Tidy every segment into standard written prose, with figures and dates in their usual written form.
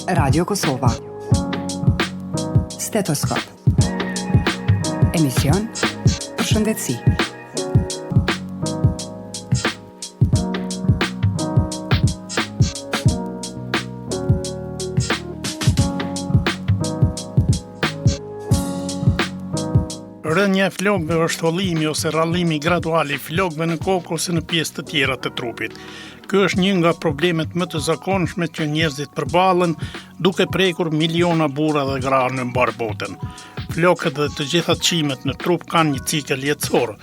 Radio Kosova. Stetoskop. Emision për shëndetësi. Rënja e flokëve është hollimi ose rrallimi gradual i flokëve në kokë ose në pjesë të tjera të trupit. Ky është një nga problemet më të zakonshme që njerëzit përballen duke prekur miliona burra dhe gra në mbar botën. Flokët dhe të gjitha çimet në trup kanë një cikël jetësor.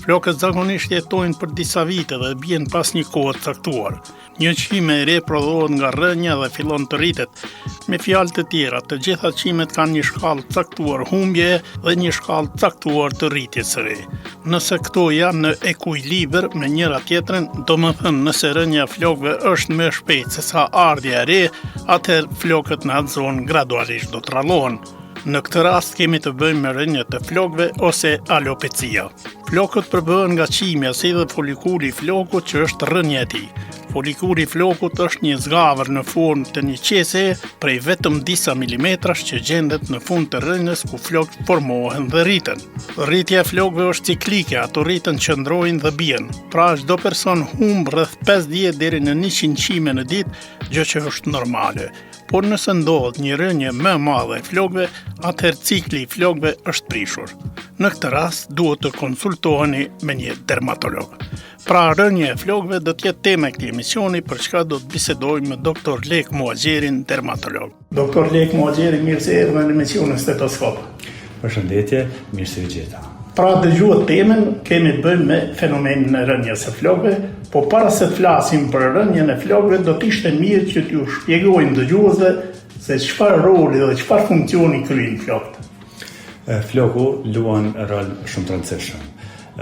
Flokët zakonisht jetojnë për disa vite dhe bien pas një kohe të caktuar. Një çime e re prodhohet nga rënja dhe fillon të rritet. Me fjalë të tjera, të gjitha çimet kanë një shkallë të caktuar humbjeje dhe një shkallë të caktuar të rritjes së re. Nëse këto janë në ekuilibër me njëra tjetrën, domethënë nëse rënja e flokëve është më shpejt se sa ardhja e re, atëherë flokët në atë zonë gradualisht do të rrallohen. Në këtë rast kemi të bëjmë me rënje të flokëve ose alopecia. Flokët përbëhen nga çimja si dhe folikuli i flokut që është rënja e tij. Folikuli i flokut është një zgavër në formë të një qeseje prej vetëm disa milimetrash që gjendet në fund të rënjës ku flokët formohen dhe rriten. Rritja e flokëve është ciklike, ato rriten, qëndrojnë dhe bien. Pra çdo person humb rreth 50 deri në 100 qime në ditë, gjë që është normale. Por nëse ndodh një rënje më e madhe e flokëve, atëherë cikli i flokëve është prishur. Në këtë rast duhet të konsultoheni me një dermatolog. Pra rënja e flokëve do të jetë tema e këtij emisioni, për çka do të bisedojmë me doktor Lek Muhaxherin, dermatolog. Doktor Lek Muhaxheri, mirë se erdhën në emisionin Stetoskop. Përshëndetje, mirë se u gjeta. Pra dëgjuat temën, kemi të bëjmë me fenomenin e rënjes së flokëve, po para se të flasim për rënjen e flokëve, do të ishte mirë që t'ju shpjegojmë dëgjuesve se çfarë roli dhe çfarë funksioni kryejnë flokët. Floku luan rol shumë të rëndësishëm.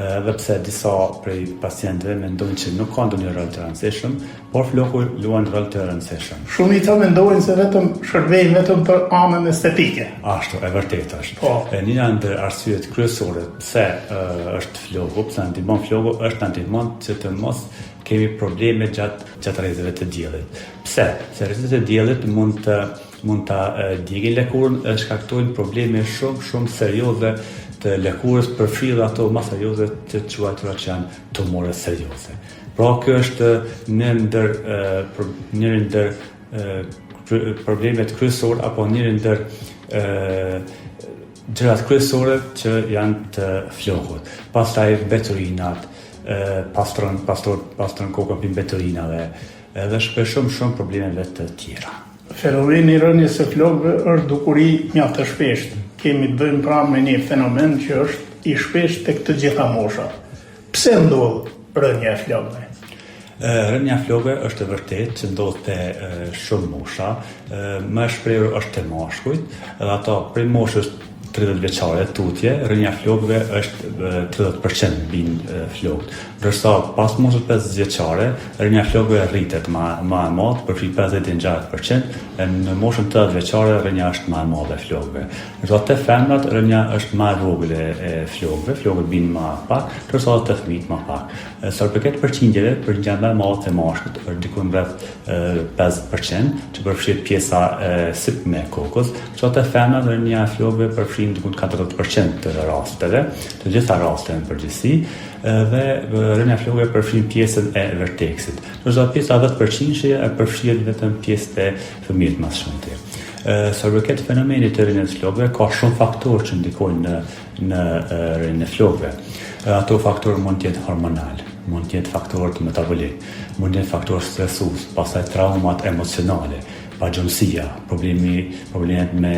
Edhe pse disa prej pacientëve mendojnë që nuk ka ndonjë rol të rëndësishëm, por floku luan rol të rëndësishëm. Shumica mendojnë se vetëm shërbejnë vetëm për anën estetike. Ashtu, e vërtetë është. Po. Një ndër arsyet kryesore pse është floku, pse ndihmon floku, është na ndihmon që të mos kemi probleme gjatë rrezeve të diellit. Pse? Se rrezet e diellit mund ta djegin lëkurën, shkaktojnë probleme shumë serioze të lëkurës, përfshirë ato më serioze të quajtura që janë tumore serioze. Pra kjo është një ndër problemet kryesor apo një ndër gjërat kryesore që janë të flokut. Pastaj mbeturinat, pastron kokën me mbeturinave, edhe shumë problemeve të tjera. Fenomeni i rënjes së flokëve është dukuri mjaft e shpeshtë. Kemi të bëjmë pra me një fenomen që është i shpeshtë tek të gjitha moshat. Pse ndodh rënja e flokëve? Rënja e flokëve është e vërtetë që ndodh te shumë mosha, më e shprehur është te mashkujt, edhe ato prej moshës 30 vjeçare tutje, rënja e flokëve është 30% bin flokët. Ndërsa pas moshës 50 vjeçare, rënja e flokëve rritet më e madhe, përfshi 50-60%, e në moshën 80 vjeçare rënja është më e madhe e flokëve. Ndërsa te femrat rënja është më e vogël e flokëve, flokët bin më pak, ndërsa te fëmijët më pak. Sa i përket përqindjeve, përqindja më e madhe te mashkujt është diku rreth 50%, që përfshin pjesa sipme e kokës, ndërsa te femrat rënja e flokëve përfshin diku 40% të rasteve, të gjitha rasteve në përgjithësi, dhe rënja e flokëve përfshin pjesën e verteksit. Ndërsa pjesa 10% e përfshin vetëm pjesën e fëmijët më shumti. Sa i përket fenomenit të rënjes së flokëve, ka shumë faktorë që ndikojnë në rënjen e flokëve. Ato faktorë mund të jetë hormonal, mund të jetë faktorë metabolik, mund të jetë faktorë stresues, pastaj traumat emocionale, pagjumësia, problemet me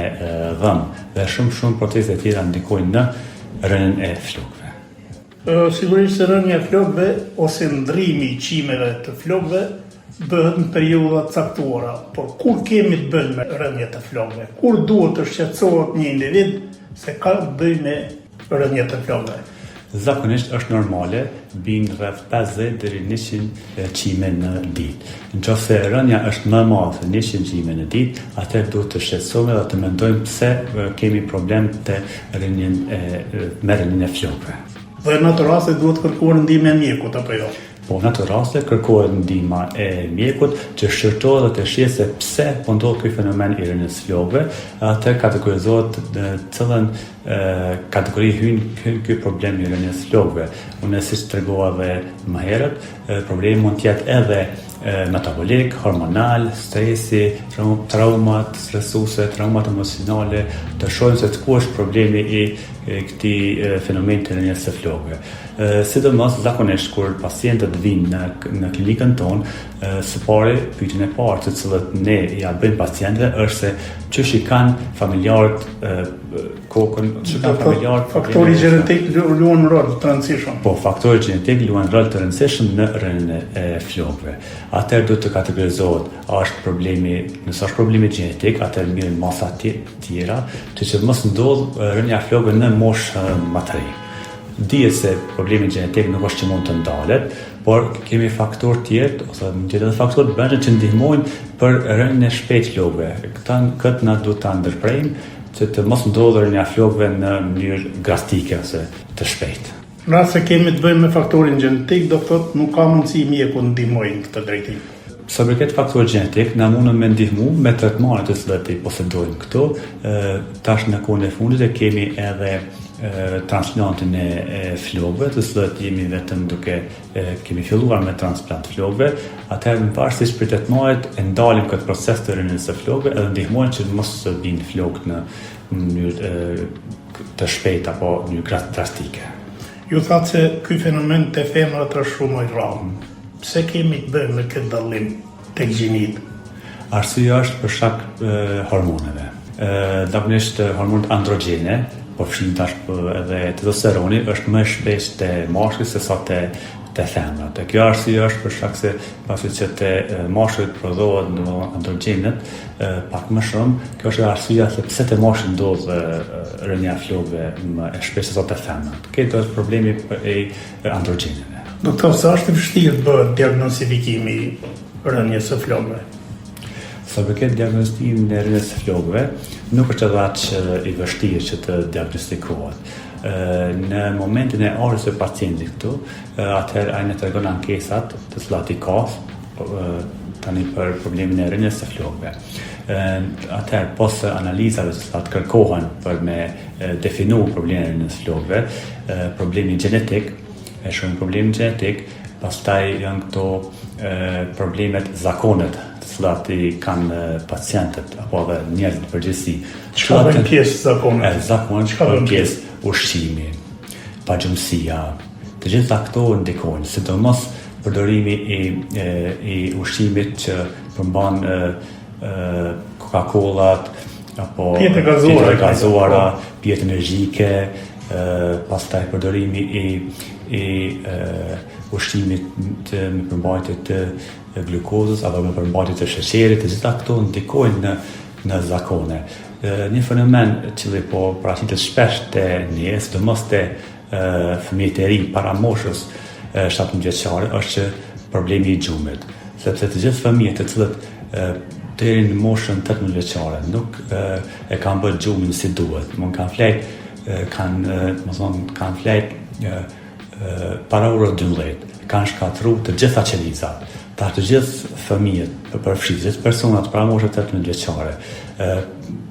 dhëmë dhe shumë procese të tjera ndikojnë në rënjen e flokëve. Sigurisht se rënja e flokëve ose ndrrimi i çimeve të flokëve bëhet në periudha të caktuara, por kur kemi të bëjmë me rënje të flokëve? Kur duhet të shqetësohet një individ se ka të bëjë me rënje të flokëve? Zakonisht është normale, bin rreth 50 deri 100 qime në ditë. Nëse rënja është më e madhe se 100 qime në ditë, atëherë duhet të shqetësohemi dhe të mendojmë pse kemi problem me rënjen e flokëve. Dhe në ato raste duhet kërkuar ndihmën e mjekut apo jo? Po në ato raste kërkohet ndihma e mjekut që shërtohet dhe të shihet se pse po ndodh ky fenomen i rënies flokëve, atë kategorizohet në cilën kategori hyn ky problem i rënies flokëve. Unë siç tregova edhe më herët, problemi mund të jetë edhe metabolik, hormonal, stresi, traumat stresuese, traumat emocionale, të shohim se ku është problemi i këtij fenomeni të rënies së flokëve. Sidomos zakonisht kur pacientët vinë në klinikën tonë, së pari pyetjen e parë të cilët ne ja bëjmë pacientëve është se ç'është i kanë familjarët kokën, ç'është kanë familjarët. Faktori gjenetik luan rol të rëndësishëm. Po, faktori gjenetik luan rol të rëndësishëm në rënien e flokëve. Atëherë duhet të kategorizohet, nëse është problemi gjenetik, atëherë mirën masa tjera, që mos ndodh rënia e flokëve në moshë më të re. Dihet se problemi gjenetik nuk është që mund të ndalet, por kemi faktorë tjerë, ose tjetër edhe faktorë të brendshëm që ndihmojnë për rënien e shpejtë flokëve. Këtë na duhet ta ndërprejmë që të mos ndodhë rënia e flokëve në mënyrë drastike ose të shpejtë. Në rast se kemi të bëjmë me faktorin gjenetik, do thotë nuk ka mundësi mjeku ndihmojnë këtë drejtim. Sa përket faktorit gjenetik, na mundën me ndihmu me trajtimet të cilat i posedojmë këto. Tash në kohën e fundit e kemi edhe transplantin e flokëve, të cilët jemi vetëm kemi filluar me transplant flokëve, atëherë pavarësisht prej trajtimit e ndalim këtë proces të rënies së flokëve edhe ndihmojnë që mos të vinë flokë në mënyrë të shpejtë apo në mënyrë drastike. Ju thatë se ky fenomen të femrat është shumë i rrallë. Pse kemi të bëjmë me këtë dallim tek gjinit? Arsyeja është për shkak hormoneve. Zakonisht hormonet androgjene, po fshin tash edhe testosteroni është më shpesh te mashkulli se sa te femrat. E kjo arsye është për shkak se pasi që te mashkullit prodhohet androgjenet pak më shumë, kjo është arsyeja se pse te mashkullit ndodh rënia e flokëve më e shpesh se sa te femrat. Kjo është problemi i androgjeneve. Doktor, sa është vështirë të bëhet diagnostifikimi i rënies së flokëve? Sa përket diagnostikimin e rënies së flokëve, nuk është edhe aq i vështirë që të diagnostikohet. Në momentin e ardhjes së pacientit këtu, atëherë ai na tregon ankesat të cilat i ka tani për problemin e rënies së flokëve. Atëherë pas analizave të cilat kërkohen për me definu problemin e rënies së flokëve, problemi gjenetik, problemi gjenetik, pastaj janë këto problemet zakonet të cilat i kanë pacientët apo edhe njerëzit në përgjithësi. Çka bën pjesë zakonet? Zakonet bën pjesë ushqimi, pagjumësia. Të gjitha këto ndikojnë, sidomos përdorimi i ushqimit që përmban Coca-Colat apo pjetë gazuara, pjetë energjike, pastaj përdorimi i ushqimit me përmbajtje të glukozës apo me përmbajtje të sheqerit, të gjitha këto ndikojnë në zakone. Një fenomen që po paraqitet shpesh te ne, sidomos te fëmijët e rinj para moshës 17 vjeçare, është që problemi i gjumit, sepse të gjithë fëmijët të cilët deri në moshën 18 vjeçare nuk e kanë bërë gjumin si duhet, mund kanë flejt kanë flejt para orës 12, kanë shkatru të gjitha qelizat. Të gjithë fëmijët, përfshirë personat para moshës 18 vjeçare,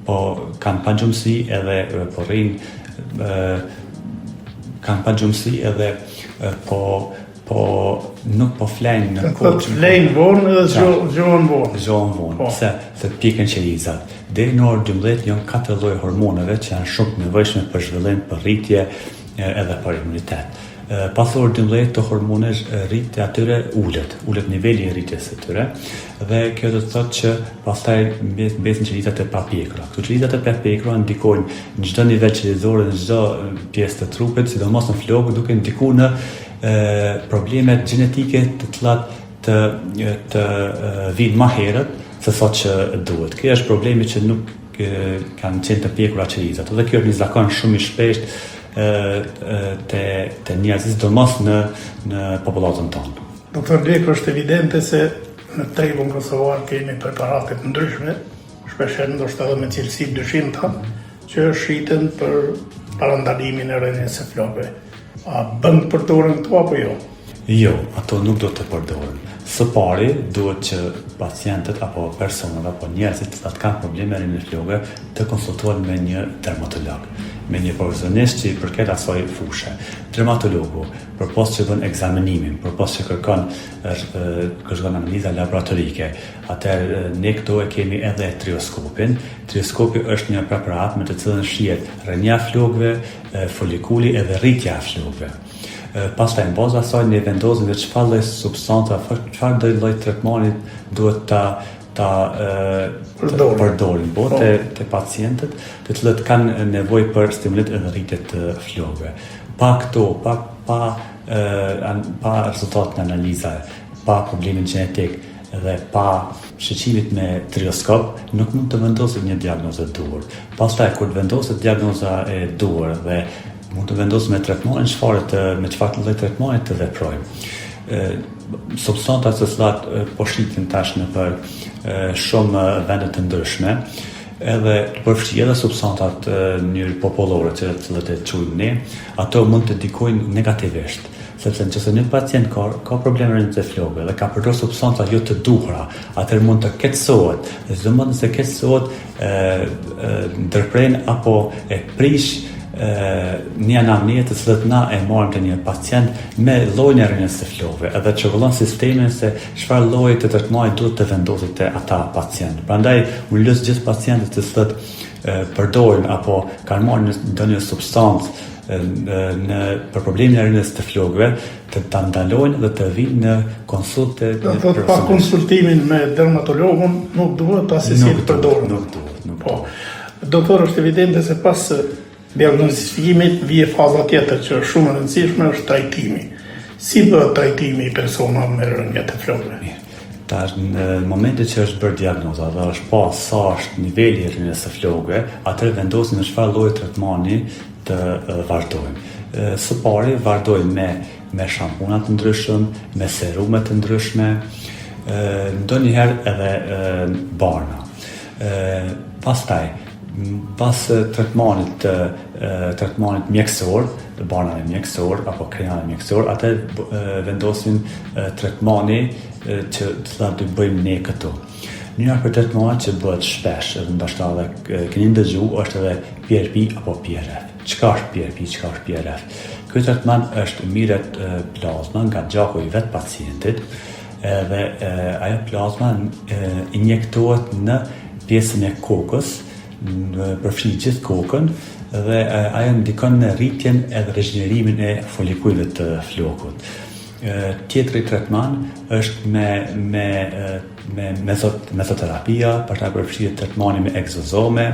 po kanë pagjumësi edhe po rrinë kanë pagjumësi edhe nuk po flejnë në kohë. Flejnë vonë edhe zgjohen vonë. Zgjohen vonë, se piken qelizat. Deri në orën 12 janë 4 lloje hormoneve që janë shumë të nevojshme për zhvillim, për rritje edhe për imunitet. Pas orën 12 të hormone rritja atyre ulet niveli i rritjes së tyre dhe kjo do të thotë që pastaj mbesin qelizat e papjekura. Këto qelizat e papjekura ndikojnë në çdo nivel qelizor, në çdo pjesë të trupit, sidomos në flokë, duke ndikuar në problemet gjenetike të cilat të vinë më herët se sa që duhet. Kjo është problemi që nuk kanë qenë të pjekura qelizat. Dhe kjo është një zakon shumë i shpeshtë të njerëzit, sidomos në popullatën tonë. Doktor Deko, është evidente se në tregun kosovar kemi preparate të ndryshme, shpeshherë ndoshta edhe me cilësi dyshimta, që shiten për parandalimin e rënies së flokëve. A bën për të orën këtu apo jo? Jo, ato nuk do të përdoren. Së pari, duhet që pacientët apo personat apo njerëzit që kanë probleme me rrjen e flokëve të konsultohen me një dermatolog, me një profesionist që i përket asaj fushë. Dermatologu, përpos që bën ekzamenimin, përpos që kërkon analiza laboratorike, atëherë ne këtu e kemi edhe trioskopin. Trioskopi është një preparat me të cilën shihet rrënja e flokëve, folikuli edhe rritja e flokëve. Pastaj në bazë asaj ne vendosim se çfarë lloj substanca, çfarë lloj tretmani duhet ta përdorin te pacientët, të cilët kanë nevojë për stimulim edhe rritje të flokëve. Pa rezultat në analiza, pa problemin gjenetik dhe pa shqetësimit me trioskop, nuk mund të vendoset një diagnozë e duhur. Pastaj kur vendoset diagnoza e duhur dhe mund të vendosim me tretmanin me çfarë lloj tretmani të veprojmë. Substancat që cilat po shitin tash në për shumë vende të ndryshme, edhe të përfshi edhe substancat në mënyrë popullore që cilët e quajmë ne, ato mund të ndikojnë negativisht. Sepse nëse një pacient ka probleme me të flokëve dhe ka përdorur substanca jo të duhura, atëherë mund të keqësohet. Dhe çdo nëse keqësohet, ndërpren apo e prish një anamnezë të cilët na e marrim te një pacient me llojin e rrjenës së flokëve, edhe çrregullon sistemin se çfarë lloji të tretmani duhet të vendoset te ata pacient. Prandaj u lës gjithë pacientët të cilët përdorin apo kanë marrë ndonjë substancë për problemin e rrjenës të flokëve, të ta ndalojnë dhe të vinë në konsulte. Do të thotë pa konsultimin me dermatologun nuk duhet asnjësi të përdoren. Nuk duhet. Po. Doktor, është evidente se pas diagnostikimit vije faza tjetër që është shumë e rëndësishme, është trajtimi. Si bëhet trajtimi i personave me rrënje të flokëve? Tash në momentin që është bërë diagnoza dhe është pa sa është niveli i rrjenës së flokëve, atëherë vendosim në çfarë lloji tretmani të vazhdojmë. Së pari vazhdojmë me shampuna të ndryshëm, me serume të ndryshme, ndonjëherë edhe barna. Pastaj pas tretmanit mjekësor, të barnave mjekësor apo kremave mjekësor, atë vendosin tretmani që të bëjmë ne këtu. Njëra për tretmanat që bëhet shpesh, edhe ndoshta edhe keni dëgjuar, është edhe PRP apo PRF. Çka është PRP, çka është PRF? Ky tretman është mirët plazma nga gjaku i vet pacientit, dhe ajo plazma injektohet në pjesën e kokës, përfshi gjithë kokën, dhe ajo ndikon në rritjen edhe regjinerimin e folikujve të flokut. Tjetri tretman është me mezoterapia, për ta përfshirë tretmani me egzozome,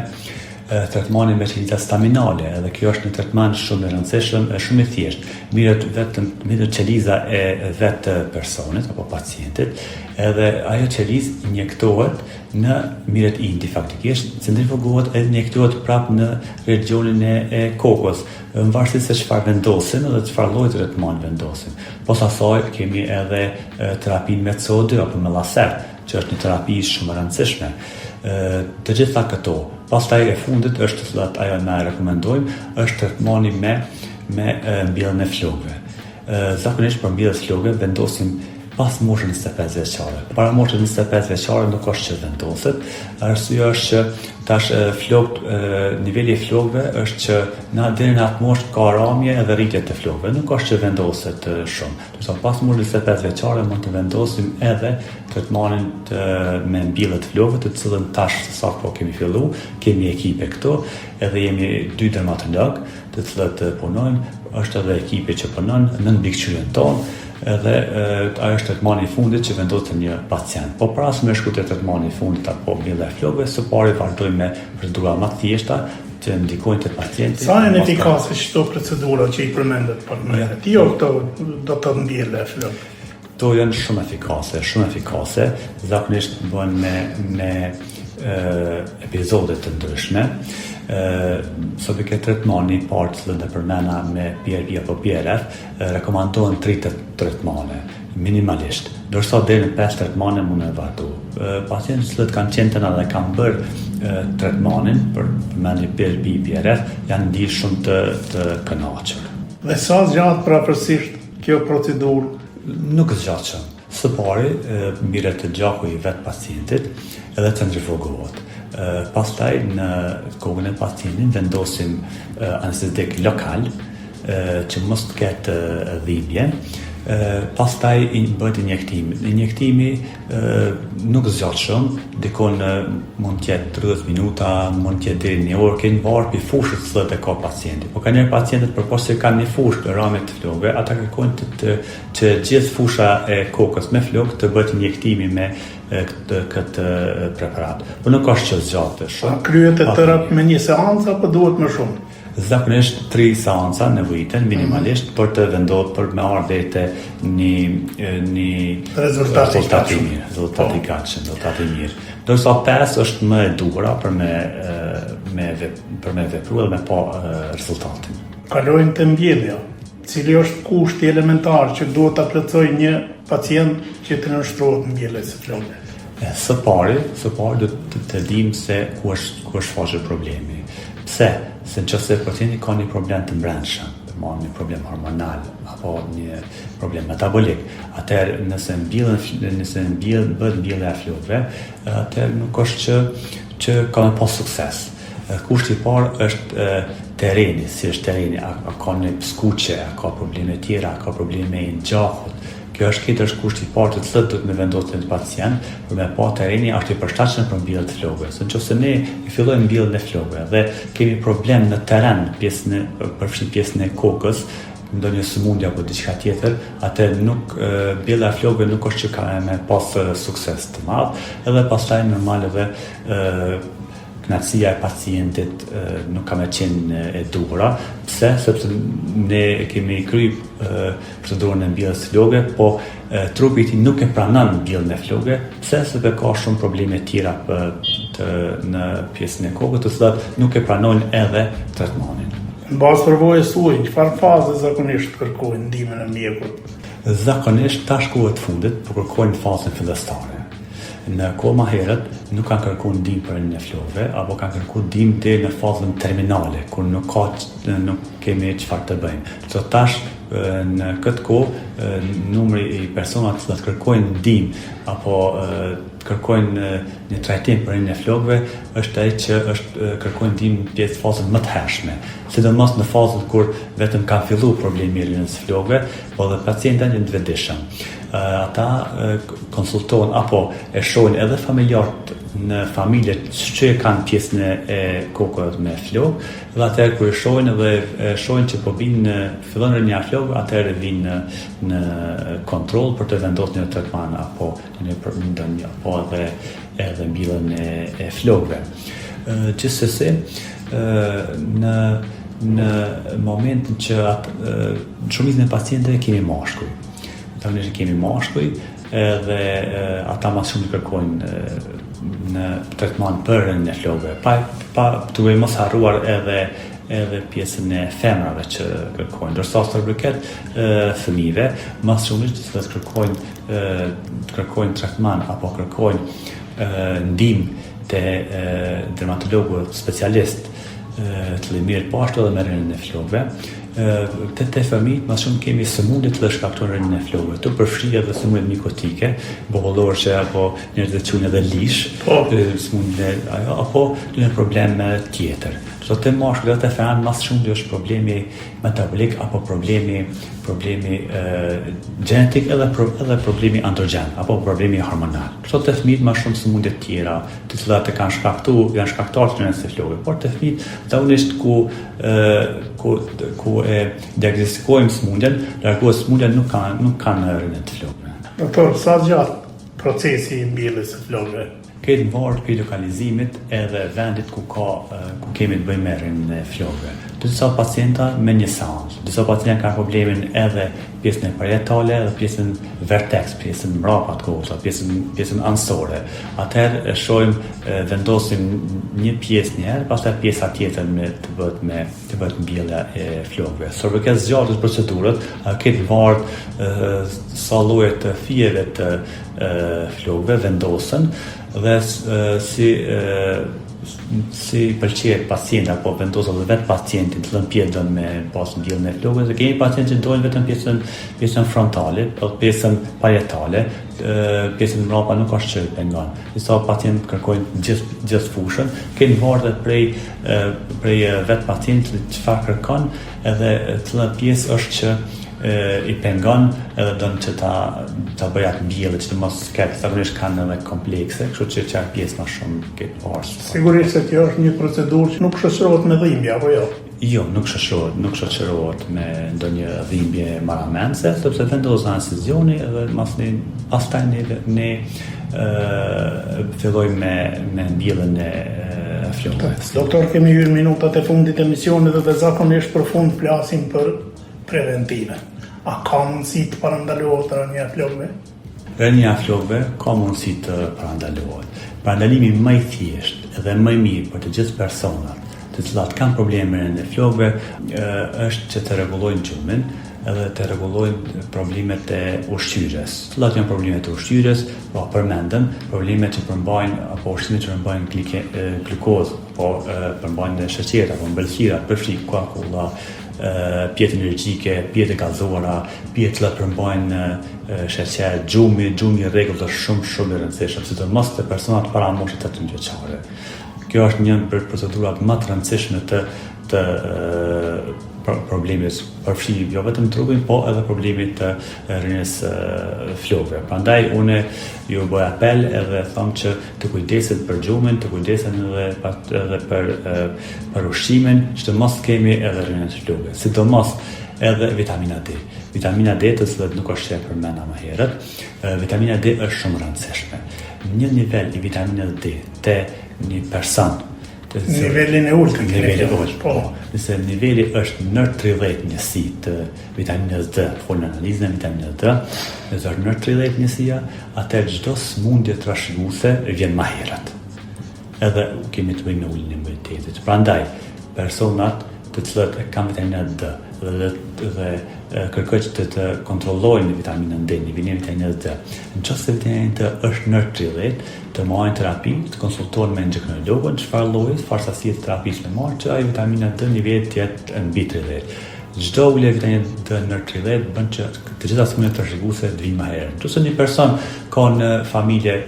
tretmani me qelita staminale, edhe kjo është një tretman shumë i rëndësishëm, shumë i thjeshtë. Mirët qeliza e vetë personit apo pacientit, edhe ajo qelizë injektohet në mirët indi faktikisht, centrifugohet edhe injektohet prapë në regionin e kokës, në varësi se çfarë vendosim edhe çfarë lloji tretmani vendosim. Posa asaj kemi edhe terapinë me CO2 apo me laser, që është një terapi shumë e rëndësishme. Të gjitha këto. Pastaj e fundit është cilat ajo na rekomandojmë, është tretmani me mbjelljen e flokëve. Zakonisht për mbjelljen e flokëve vendosim pas moshës 25 vjeçare. Para moshës 25 vjeçare nuk është që vendoset. Arsyeja është që tash niveli i flokëve është që deri në atë moshë ka ramje edhe rritje të flokëve. Nuk është që vendoset shumë. Dorso pas moshës 25 vjeçare mund të vendosim edhe tretmanin me mbjellje të flokëve, të cilën tash sa po kemi filluar, kemi ekipe këtu, edhe jemi 2 dermatolog, të cilët punojnë, është edhe ekipe që punon në mbikëqyrjen tonë, edhe ajo është tretmani i fundit që vendoset një pacient. Po para se me shku te tretmani i fundit apo mbjellja e flokëve, së pari vazhdojmë me procedura më të thjeshta që ndikojnë te pacienti. Sa janë efikase çdo procedura që i përmendet për mëret? Jo këto do të mbjellë e flokëve. Këto janë shumë efikase, zakonisht bëhen me epizode të ndryshme. Sobi ke tretmani i parë që dhe përmena me PRP apo PRF, rekomandohen 3 tretmane, minimalisht. Dorso deri në 5 tretmane mund me vazhdu. Pacientët që kanë qenë të na dhe kanë bërë tretmanin për përmendje PRP, PRF, janë ndjerë shumë të kënaqur. Dhe sa gjatë praktësisht kjo procedurë nuk zgjatshëm. Së pari, mbiret të gjaku i vetë pacientit edhe centrifugohet. Pastaj në kokën e pacientit vendosim anestezik lokal që mos të ketë dhimbje. Pastaj bëhet injektimi. Injektimi nuk zgjat shumë, dikon mund të jetë 30 minuta, mund të jetë deri në 1 orë, kënë varë për fushët që ka pacienti. Po ka njerë pacientët përposhtë se kanë një fushë të ramit të flokëve, ata kërkojnë që gjithë fusha e kokës me flokë të bëhet injektimi me këtë preparat. Po nuk është që zgjatë shumë. Kryet e tëra me një seancë apo duhet më shumë? Zakonisht 3 seanca nevojiten minimalisht për të vendosur për me ardhe te një rezultati i gatshëm, rezultati i mirë. Dorsa 5 është më e duhura për me vepruar dhe me pa rezultatin. Kalojmë te mbjellja. Cili është kushti elementar që duhet ta plotësojë një pacient që të nënshtrohet mbjelljes së flokëve? Së pari do të dimë se ku është faqe problemi. Pse? Se nëse pacienti ka një problem të brendshëm, një problem hormonal apo një problem metabolik, atëherë nëse bëhet mbjellja e flokëve, atëherë nuk është që ka me pas sukses. Kushti i parë është terreni, si është terreni, a ka një skuqe, a ka probleme tjera, a ka probleme i gjakut. Kjo është kushti i parë të cilët duhet me vendosur në pacient për me pa terreni është i përshtatshëm për mbjelljen e flokëve. Se nëse ne i fillojmë mbjelljen e flokëve dhe kemi problem në terren, përfshi pjesën e kokës, ndonjë sëmundje apo diçka tjetër, atë mbjellja e flokëve nuk është që ka me pas sukses të madh, edhe pastaj normal edhe knatësia e pacientit nuk ka me qenë e duhura. Pse? Sepse ne kemi kry procedurën e mbjelljes së flokëve, po trupi i tij nuk e pranon mbjelljen e flokëve. Pse? Sepse ka shumë probleme tjera në pjesën e kokës, të cilat nuk e pranojnë edhe trajtimin. Në bazë përvojës suaj, çfarë faze zakonisht kërkojnë ndihmën e mjekut? Zakonisht tash kohët e fundit po kërkojnë fazën fillestare. Në kohë më herët nuk kanë kërkuar ndihmë për në flokëve, apo kanë kërkuar ndihmë deri në fazën terminale, kur nuk kemi çfarë të bëjmë. So tash në këtë kohë numri i personave që kërkojnë ndihmë apo kërkojnë një trajtim për në flokëve është ai që kërkojnë ndihmë në pjesë fazën më të hershme, sidomos në fazën kur vetëm kanë filluar problemi i rënies së flokëve, po dhe pacientët janë të vetëdijshëm. Ata konsultojnë apo e shohin edhe familjarët në familje që kanë pjesën e kokës me flokë, dhe atëherë kur e shohin që po fillon rënia e flokëve, atëherë vinë në kontroll për të vendosur një trajtim apo apo edhe mbjelljen e flokëve. Gjithsesi, në momentin që shumicën e pacientëve kemi mashkuj. Tanë kemi mashkuj edhe ata më shumë kërkojnë në trajtim për rënien e flokëve. Pa duke mos harruar edhe pjesën e femrave që kërkojnë. Ndërsa sa përket fëmijëve, më shumë që kërkojnë trajtim apo kërkojnë ndihmë te dermatologu specialist të mirë po ashtu edhe me rënien e flokëve. Te fëmijët më shumë kemi sëmundje të shkaktojnë rënien e flokëve, të përfshirë edhe sëmundje mikotike, bollorçe apo njerëz që quhen edhe lish, sëmundje apo një problem tjetër. Do të mashkull dhe të femër më shumë është problemi metabolik apo problemi gjenetik edhe problemi androgen apo problemi hormonal. Këto të fëmijët më shumë sëmundje të tjera, të cilat janë shkaktuar të rënies së flokëve, por të fëmijët zakonisht ku e diagnostikojmë sëmundjen, largohet sëmundja nuk kanë rënie të flokëve. Doktor, sa gjatë procesi i mbjelljes së flokëve? Këtë varë për lokalizimit edhe vendit ku kemi të bëjmë me rënien e flokëve. Disa pacienta me një seancë, disa pacienta kanë problemin edhe pjesën e parietale edhe pjesën vertex, pjesën mbrapa të kokës, pjesën anësore. Atëherë shohim vendosim një pjesë një herë, pastaj pjesa tjetër të bëhet mbjellja e flokëve. Sa përket zgjatjes procedurës, këtë varë sa lloje të fijeve të flokëve vendosen dhe si pëlqejt pacienta, apo vendosë edhe vetë pacientin të lënë pjesën me pas mbjelljen e flokëve, se kemi pacientë që dojnë vetëm pjesën frontale, ose pjesën parietale, pjesën mbrapa nuk është që i pengon. Disa pacientë kërkojnë gjithë fushën, kemi varet prej vetë pacientit çfarë kërkon, edhe cila pjesë është që i pengon edhe dënë që ta bëj atë mbjellje që të mos ketë, zakonisht kanë edhe komplekse, kështu që çfarë pjesë më shumë këtë parë. Sigurisht se kjo është një procedurë që nuk shoqërohet me dhimbje, apo jo? Jo, nuk shoqërohet me ndonjë dhimbje maramense, sepse vendos anestezioni edhe pastaj ne fillojmë me mbjelljen e flokëve. Doktor, kemi hyrë minutat e fundit të emisionit dhe zakonisht për fund flasim për preventive. A ka mundësi të parandalohet rënja e flokëve? Rënja e flokëve ka mundësi të parandalohet. Parandalimi më i thjeshtë dhe më i mirë për të gjithë personat të cilat kanë probleme me rënjën e flokëve është që të rregullojnë gjumin edhe të rregullojnë problemet e ushqyerjes. Cilat janë problemet e ushqyerjes? Po përmendëm problemet që përmbajnë apo ushqimet që përmbajnë glukozë, apo përmbajnë sheqer apo mbëlsira, përfshi koagulla, pjetë energjike, pjetë gazuara, pjetë që përmbajnë sheqer, gjumi i rregullt është shumë i rëndësishëm, sidomos te personat para moshës 18 vjeçare. Kjo është një për procedurat më të rëndësishme të problemit përfshi jo vetëm trupin, po edhe problemit të rënjes flokëve. Prandaj unë ju bëj apel edhe them që të kujdesen për gjumin, të kujdesen edhe për ushqimin, që të mos kemi edhe rënjes flokëve. Sidomos edhe vitamina D. Vitamina D, të cilët nuk është që përmenda më herët, vitamina D është shumë rëndësishme. Një nivel i vitaminës D te një person, nivelin e ulët, po. Nëse niveli është në 30 njësi të vitaminës D, folën analizën e vitaminës D, nëse është në 30 njësia, atëherë çdo sëmundje trashëguese vjen më herët. Edhe kemi të bëjmë me uljen e imunitetit. Prandaj, personat të cilët kanë vitaminë D dhe kërkojnë të kontrollojnë vitaminën D, nivelin e vitaminës D. Nëse vitamina D është në 30, të marrin terapi, të konsultohen me endokrinologun, çfarë lloji, farsasie të terapisë me marrë, që ai vitamina D niveli të jetë mbi 30. Çdo ulje vitamina D në 30 bën që të gjitha sëmundjet trashëguese të vinë më herë. Nëse një person ka në familje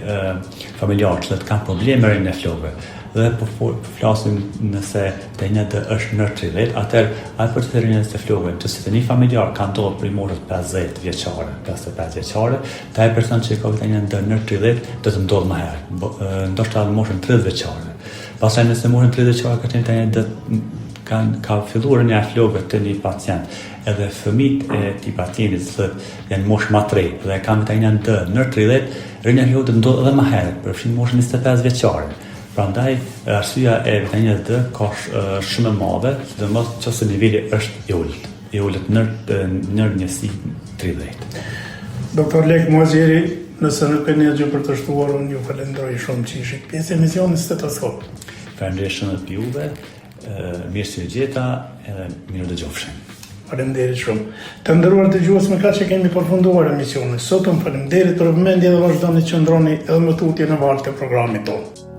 familjar që kanë probleme me rënjën e flokëve, dhe po flasim nëse vitamina D është në 30, atëherë ai për të rënjën e flokëve, nëse një familjar ka ndodhur prej moshës 50 vjeçare, 55 vjeçare, ai person që ka vitaminë D në 30 do të ndodhë më herë, ndoshta në moshën 30 vjeçare. Pastaj nëse moshën 30 vjeçare ka vitaminë D ka filluar rënja e flokëve të një pacient, edhe fëmijët e këtij pacientit që janë moshë më të re dhe kanë vitaminë D në 30, rënja e flokëve ndodh edhe më herët, përfshin moshën 25 vjeçare. Prandaj arsyeja e vitaminës D ka shumë e madhe, sidomos nëse niveli është i ulët në njësi 30. Doktor Lek Muazjeri, nëse nuk keni gjë për të shtuar, unë ju falenderoj shumë që ishit pjesë e emisionit Stetoskop. Falenderoj shumë të juve, mirë se u gjeta edhe mirë dëgjofshim. Faleminderit shumë. Të nderuar dëgjues, me kaq që kemi përfunduar emisionin. Sot faleminderit për vëmendje dhe vazhdoni të qëndroni edhe më tutje në valët e programit tonë.